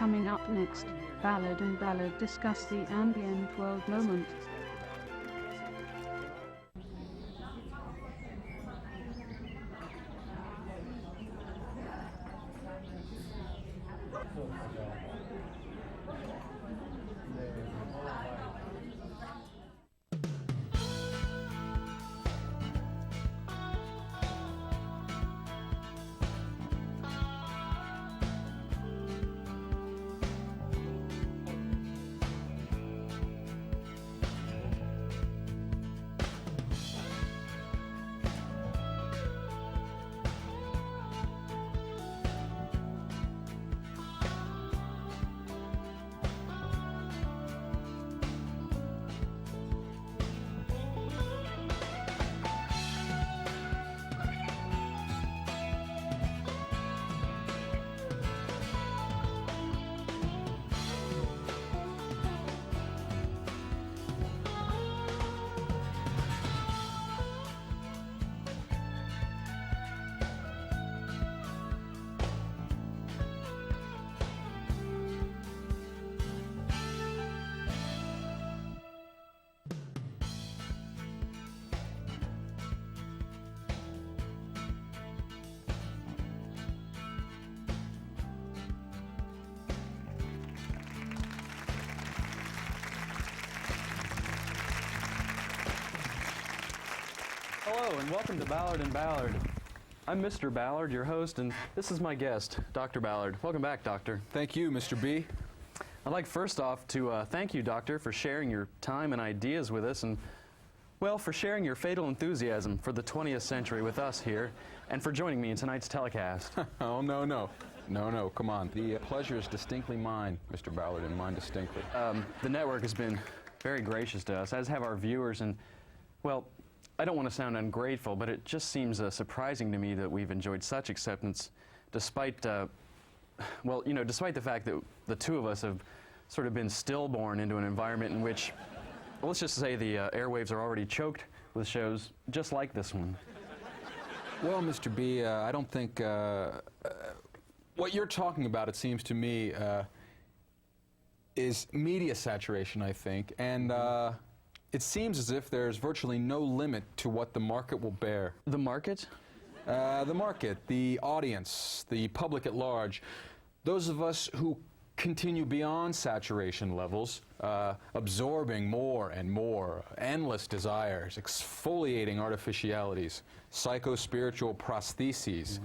Coming up next, Ballard and Ballard discuss the ambient world moment. Hello and welcome to Ballard and Ballard. I'm Mr. Ballard, your host, and this is my guest, Dr. Ballard. Welcome back, Doctor. Thank you, Mr. B. I'd like first off to thank you, Doctor, for sharing your time and ideas with us, and, well, for sharing your fatal enthusiasm for the 20th century with us here, and for joining me in tonight's telecast. Oh, no, come on. The pleasure is distinctly mine, Mr. Ballard, and mine distinctly. The network has been very gracious to us, as have our viewers, and, well, I don't want to sound ungrateful, but it just seems surprising to me that we've enjoyed such acceptance despite, well, you know, despite the fact that the two of us have sort of been stillborn into an environment in which, well, let's just say the airwaves are already choked with shows just like this one. Well, Mr. B, I don't think what you're talking about, it seems to me, is media saturation, I think, and it seems as if there's virtually no limit to what the market will bear. The market? The market, the audience, the public at large, those of us who continue beyond saturation levels, absorbing more and more, endless desires, exfoliating artificialities, psycho-spiritual prostheses,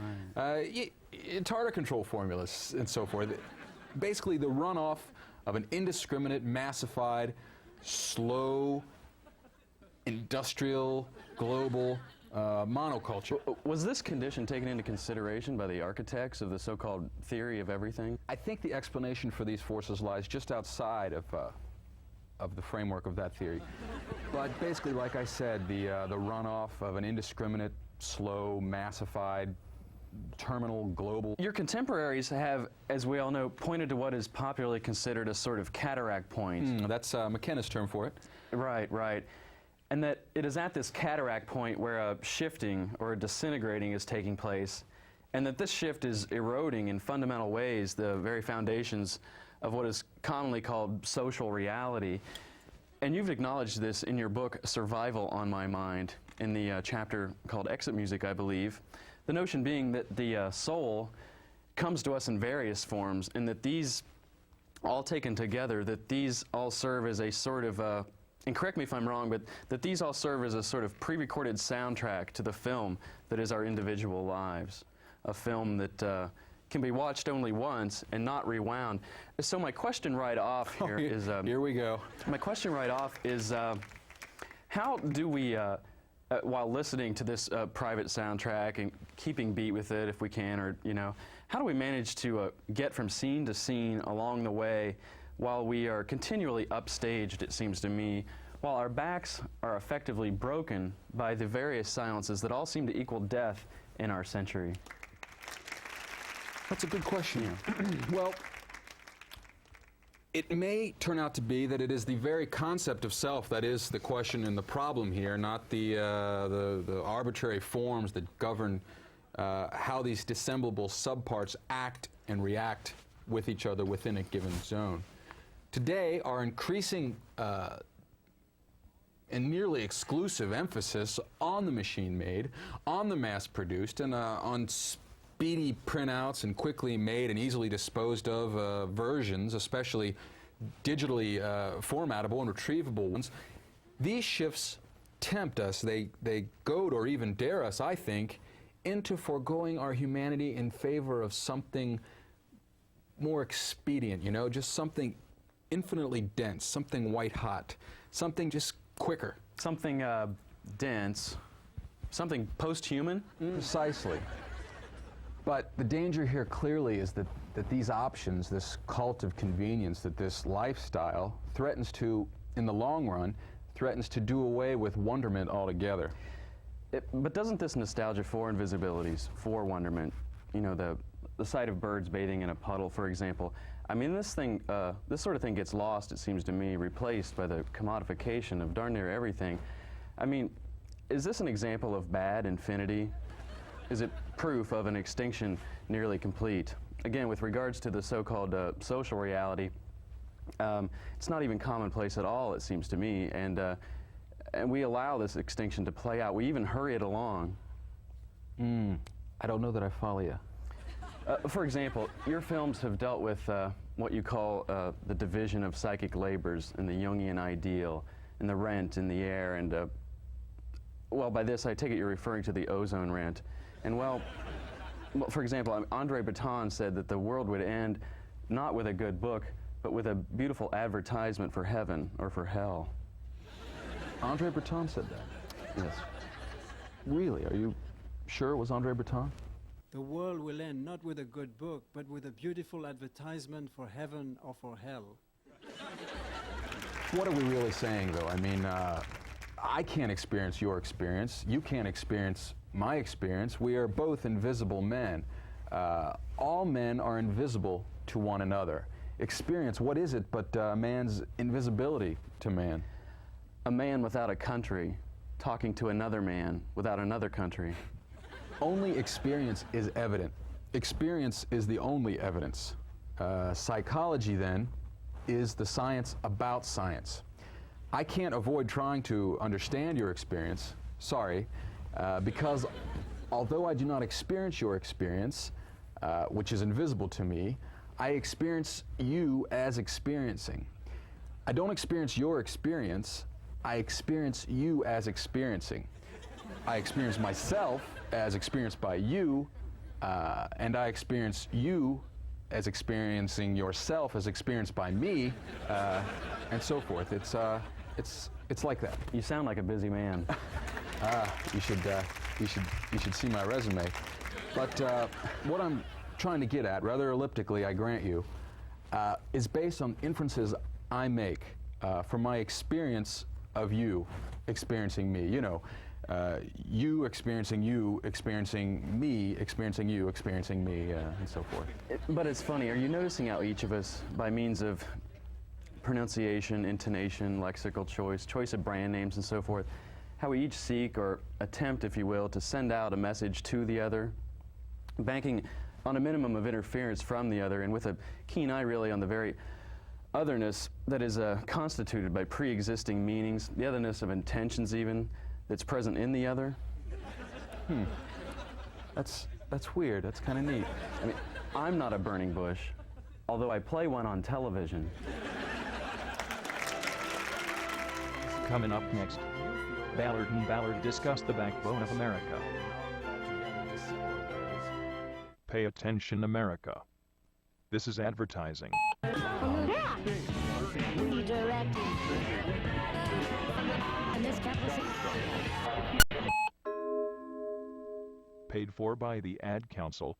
tartar control formulas, and so forth. Basically the runoff of an indiscriminate, massified, slow, industrial, global monoculture. Was this condition taken into consideration by the architects of the so-called theory of everything? I think the explanation for these forces lies just outside of the framework of that theory. But basically, like I said, the runoff of an indiscriminate, slow, massified, terminal, global. Your contemporaries have, as we all know, pointed to what is popularly considered a sort of cataract point. That's McKenna's term for it. Right, right. And that it is at this cataract point where a shifting or a disintegrating is taking place, and that this shift is eroding in fundamental ways the very foundations of what is commonly called social reality. And you've acknowledged this in your book, Survival on My Mind, in the chapter called Exit Music, I believe. The notion being that the soul comes to us in various forms, and that these, all taken together, that these all serve as a sort of, and correct me if I'm wrong, but that these all serve as a sort of pre-recorded soundtrack to the film that is our individual lives. A film that can be watched only once and not rewound. So my question right off here is... here we go. My question right off is, how do we, while listening to this private soundtrack and keeping beat with it if we can, or, you know, how do we manage to get from scene to scene along the way while we are continually upstaged, it seems to me, while our backs are effectively broken by the various silences that all seem to equal death in our century? That's a good question. Yeah. Well, it may turn out to be that it is the very concept of self that is the question and the problem here, not the arbitrary forms that govern how these dissemblable subparts act and react with each other within a given zone. Today, our increasing and nearly exclusive emphasis on the machine-made, on the mass-produced, and on speedy printouts and quickly made and easily disposed of versions, especially digitally formattable and retrievable ones, these shifts tempt us, they goad or even dare us, I think, into foregoing our humanity in favor of something more expedient, you know, just something infinitely dense, something white-hot, something just quicker. Something dense, something post-human? Precisely. But the danger here clearly is that these options, this cult of convenience, that this lifestyle threatens to, in the long run, threatens to do away with wonderment altogether. But doesn't this nostalgia for invisibilities, for wonderment, you know, the sight of birds bathing in a puddle, for example, I mean, this sort of thing gets lost, it seems to me, replaced by the commodification of darn near everything. I mean, is this an example of bad infinity? Is it proof of an extinction nearly complete? Again, with regards to the so-called social reality, it's not even commonplace at all, it seems to me, and we allow this extinction to play out. We even hurry it along. I don't know that I follow you. For example, your films have dealt with what you call the division of psychic labors and the Jungian ideal and the rent in the air, and well, by this I take it you're referring to the ozone rent. And well, for example, Andre Breton said that the world would end not with a good book, but with a beautiful advertisement for heaven or for hell. Andre Breton said that? Yes. Really? Are you sure it was Andre Breton? The world will end not with a good book, but with a beautiful advertisement for heaven or for hell. What are we really saying, though? I mean, I can't experience your experience. You can't experience my experience. We are both invisible men. All men are invisible to one another. Experience, what is it but man's invisibility to man? A man without a country talking to another man without another country. Only experience is evident. Experience is the only evidence. Psychology, then, is the science about science. I can't avoid trying to understand your experience, sorry, because although I do not experience your experience, which is invisible to me, I experience you as experiencing. I don't experience your experience, I experience you as experiencing. I experience myself as experienced by you, and I experience you as experiencing yourself as experienced by me, and so forth. It's like that. You sound like a busy man. You should see my resume. But what I'm trying to get at, rather elliptically, I grant you, is based on inferences I make from my experience of you experiencing me. You know, you experiencing me, experiencing you, experiencing me, and so forth. But it's funny, are you noticing how each of us, by means of pronunciation, intonation, lexical choice of brand names and so forth, how we each seek or attempt, if you will, to send out a message to the other, banking on a minimum of interference from the other, and with a keen eye really on the very otherness that is constituted by pre-existing meanings, the otherness of intentions even, that's present in the other? That's weird. That's kind of neat. I mean, I'm not a burning bush, although I play one on television. Coming up next, Ballard and Ballard discuss the backbone of America. Pay attention, America. This is advertising. Paid for by the Ad Council